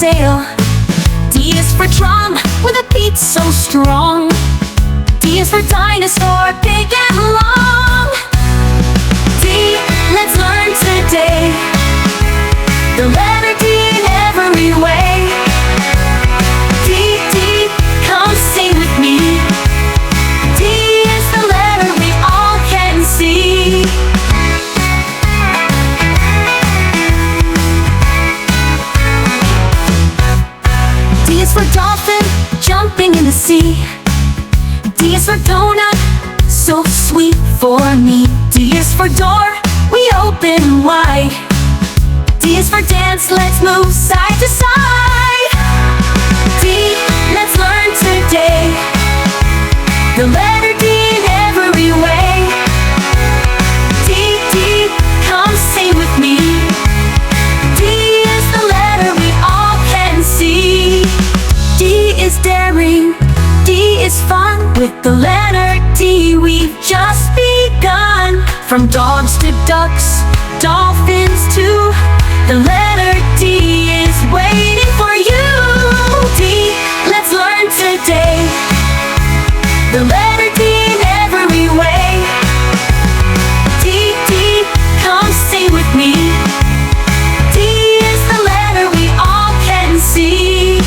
sail. D is for drum, with a beat so strong. D is for dinosaur, big and long. D, let's learn today the letter D in every way. D, D, come sing with me. D is the letter we all can see. D is for dolphin, jumping in the sea. D is for donut, so sweet for me. D is for door, we open wide. D is for dance, let's move side to side. D, let's learn today the letter D in every way. D, D, come sing with me. D is the letter we all can see. D is daring, D is fun. With the letter D we've just begun. From dogs to ducks, dolphins too, the letter D is waiting for you. D, let's learn today the letter D in every way. D, D, come sing with me. D is the letter we all can see.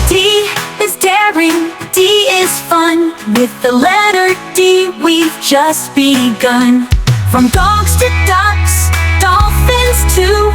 D is daring, D is fun. With the letter D we've just begun. From dogs to ducks, dolphins too,